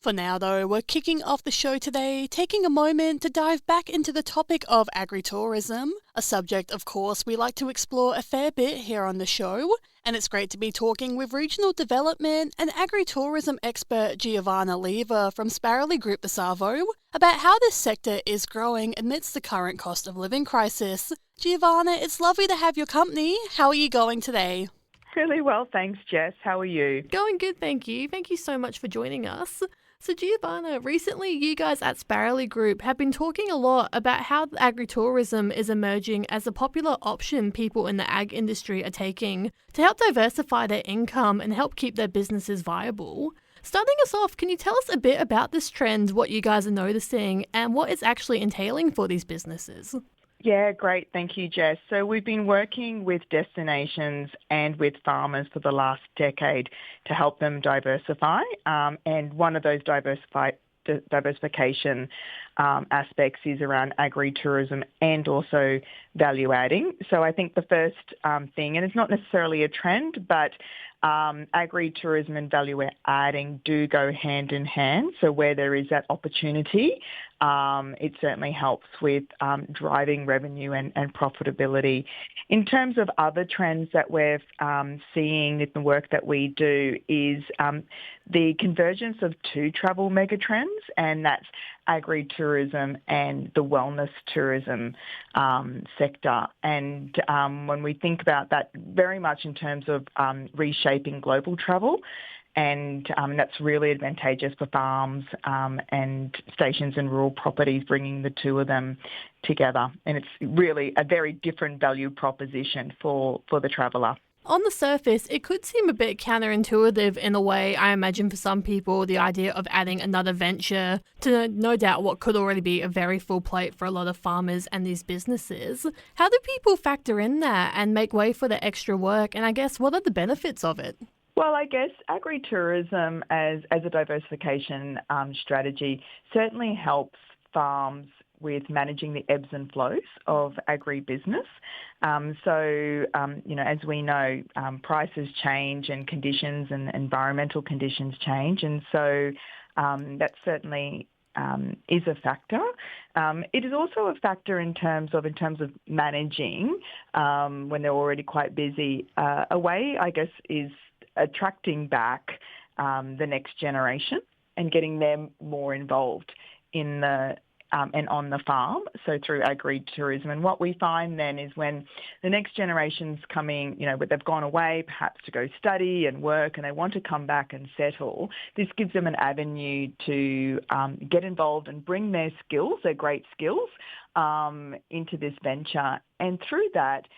For now, though, we're kicking off the show today, taking a moment to dive back into the topic of agritourism, a subject, of course, we like to explore a fair bit here on the show. And it's great to be talking with regional development and agritourism expert Giovanna Lever from Sparrowly Group the Savo about how this sector is growing amidst the current cost of living crisis. Giovanna, it's lovely to have your company. How are you going today? Really well, thanks, Jess. How are you? Going good, thank you. Thank you so much for joining us. So Giovanna, recently you guys at Sparrowly Group have been talking a lot about how agritourism is emerging as a popular option people in the ag industry are taking to help diversify their income and help keep their businesses viable. Starting us off, can you tell us a bit about this trend, what you guys are noticing, and what it's actually entailing for these businesses? Yeah, great. Thank you, Jess. So we've been working with destinations and with farmers for the last decade to help them diversify. And one of those diversification aspects is around agritourism and also value adding. So I think the first thing, and it's not necessarily a trend, but agritourism and value adding do go hand in hand. So where there is that opportunity, it certainly helps with driving revenue and profitability. In terms of other trends that we're seeing in the work that we do is the convergence of two travel megatrends, and that's agritourism and the wellness tourism sector. And when we think about that very much in terms of reshaping global travel, and that's really advantageous for farms and stations and rural properties, bringing the two of them together. And it's really a very different value proposition for the traveller. On the surface, it could seem a bit counterintuitive in a way, I imagine, for some people, the idea of adding another venture to no doubt what could already be a very full plate for a lot of farmers and these businesses. How do people factor in that and make way for the extra work? And I guess, what are the benefits of it? Well, I guess agritourism as a diversification strategy certainly helps farms with managing the ebbs and flows of agribusiness. As we know, prices change and conditions and environmental conditions change. And so that certainly is a factor. It is also a factor in terms of managing when they're already quite busy. A way, I guess, is attracting back the next generation and getting them more involved in the and on the farm, so through agritourism. And what we find then is when the next generation's coming, they've gone away perhaps to go study and work and they want to come back and settle, this gives them an avenue to get involved and bring their skills, their great skills, into this venture. And through that,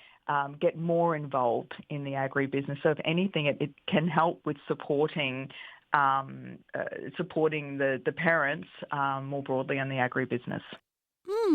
get more involved in the agribusiness. So if anything, it can help with supporting the parents more broadly on the agribusiness.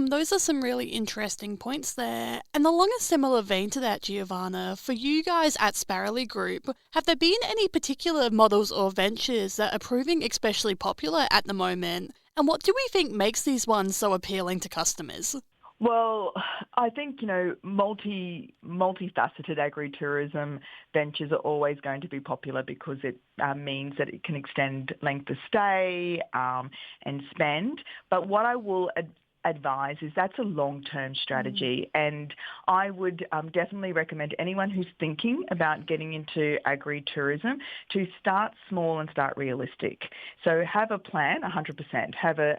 Those are some really interesting points there. And along a similar vein to that, Giovanna, for you guys at Sparrowly Group, have there been any particular models or ventures that are proving especially popular at the moment? And what do we think makes these ones so appealing to customers? Well, I think, multifaceted agritourism ventures are always going to be popular because it means that it can extend length of stay and spend. But what I will advise is that's a long-term strategy. And I would definitely recommend anyone who's thinking about getting into agritourism to start small and start realistic. So have a plan, 100%, have a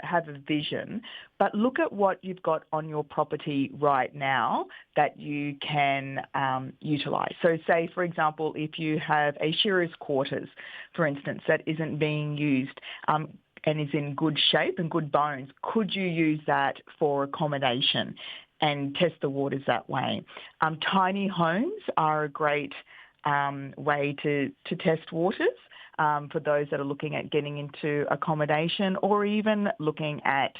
vision, but look at what you've got on your property right now that you can utilise. So say, for example, if you have a shearer's quarters, for instance, that isn't being used, and is in good shape and good bones, could you use that for accommodation and test the waters that way? Tiny homes are a great way to test waters for those that are looking at getting into accommodation or even looking at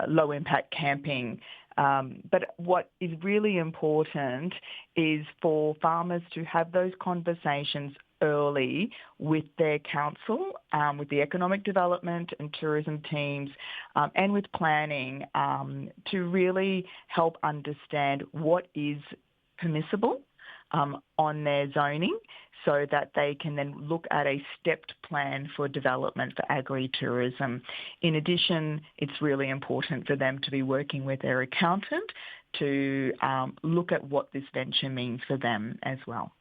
low-impact camping. But what is really important is for farmers to have those conversations early with their council, with the economic development and tourism teams, and with planning to really help understand what is permissible on their zoning, so that they can then look at a stepped plan for development for agritourism. In addition, it's really important for them to be working with their accountant to look at what this venture means for them as well.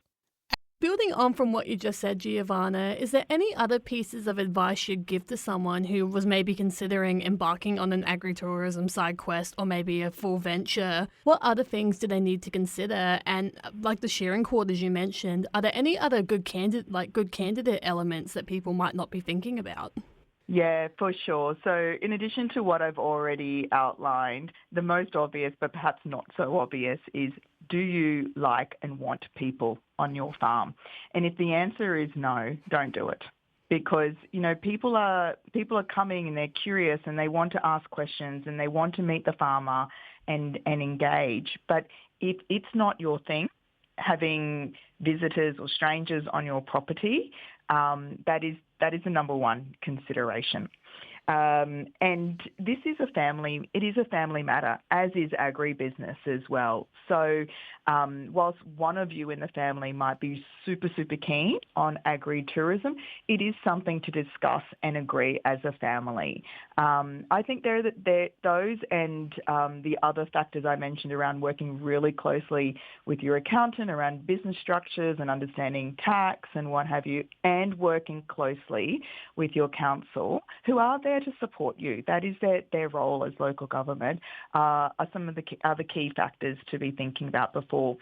Building on from what you just said, Giovanna, is there any other pieces of advice you'd give to someone who was maybe considering embarking on an agritourism side quest or maybe a full venture? What other things do they need to consider? And like the sharing quarters you mentioned, are there any other good candidate elements that people might not be thinking about? Yeah, for sure. So in addition to what I've already outlined, the most obvious, but perhaps not so obvious, is do you like and want people on your farm? And if the answer is no, don't do it. Because, people are coming and they're curious and they want to ask questions and they want to meet the farmer and engage. But if it's not your thing, having visitors or strangers on your property, that is the number one consideration. And this is it is a family matter, as is agribusiness as well. So whilst one of you in the family might be super, super keen on agritourism, it is something to discuss and agree as a family. I think those and the other factors I mentioned around working really closely with your accountant around business structures and understanding tax and what have you, and working closely with your council, who are there to support you. That is their role as local government, are some of the other key factors to be thinking about before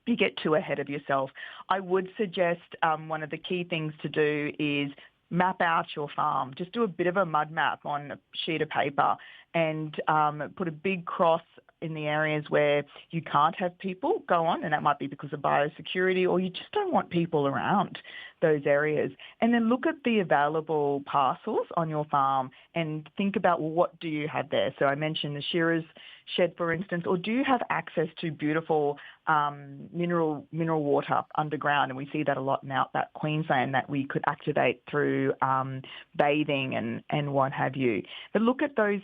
you get too ahead of yourself. I would suggest one of the key things to do is map out your farm. Just do a bit of a mud map on a sheet of paper and put a big cross in the areas where you can't have people go on, and that might be because of biosecurity, or you just don't want people around those areas. And then look at the available parcels on your farm and think about, well, what do you have there? So I mentioned the shearer's shed, for instance, or do you have access to beautiful mineral water underground? And we see that a lot in outback Queensland that we could activate through bathing and what have you. But look at those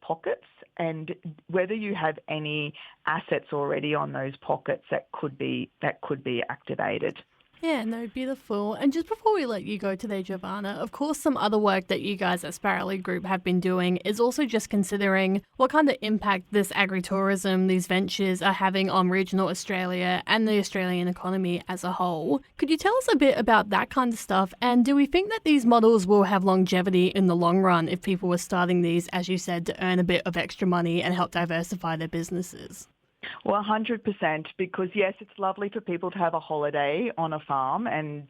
pockets and whether you have any assets already on those pockets that could be activated. Yeah, no, beautiful. And just before we let you go today, Giovanna, of course, some other work that you guys at Sparrowly Group have been doing is also just considering what kind of impact this agritourism, these ventures are having on regional Australia and the Australian economy as a whole. Could you tell us a bit about that kind of stuff? And do we think that these models will have longevity in the long run if people were starting these, as you said, to earn a bit of extra money and help diversify their businesses? Well, 100%, because yes, it's lovely for people to have a holiday on a farm, and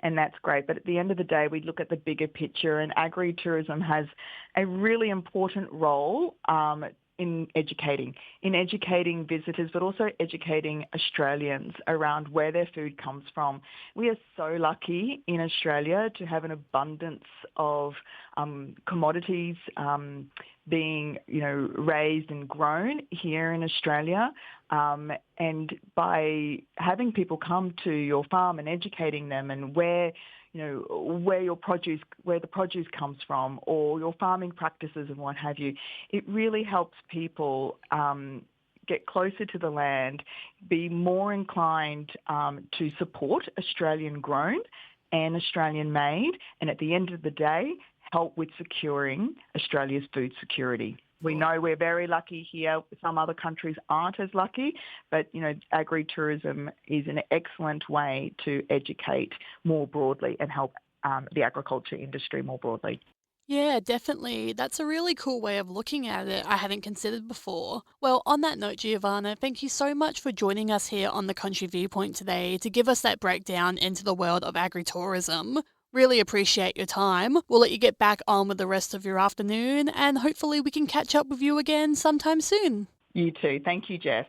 that's great. But at the end of the day, we look at the bigger picture, and agritourism has a really important role in educating visitors, but also educating Australians around where their food comes from. We are so lucky in Australia to have an abundance of commodities being, raised and grown here in Australia. And by having people come to your farm and educating them and where the produce comes from, or your farming practices and what have you, it really helps people get closer to the land, be more inclined to support Australian grown and Australian made, and at the end of the day, help with securing Australia's food security. We know we're very lucky here. Some other countries aren't as lucky, but, agritourism is an excellent way to educate more broadly and help the agriculture industry more broadly. Yeah, definitely. That's a really cool way of looking at it I hadn't considered before. Well, on that note, Giovanna, thank you so much for joining us here on the Country Viewpoint today to give us that breakdown into the world of agritourism. Really appreciate your time. We'll let you get back on with the rest of your afternoon, and hopefully we can catch up with you again sometime soon. You too. Thank you, Jess.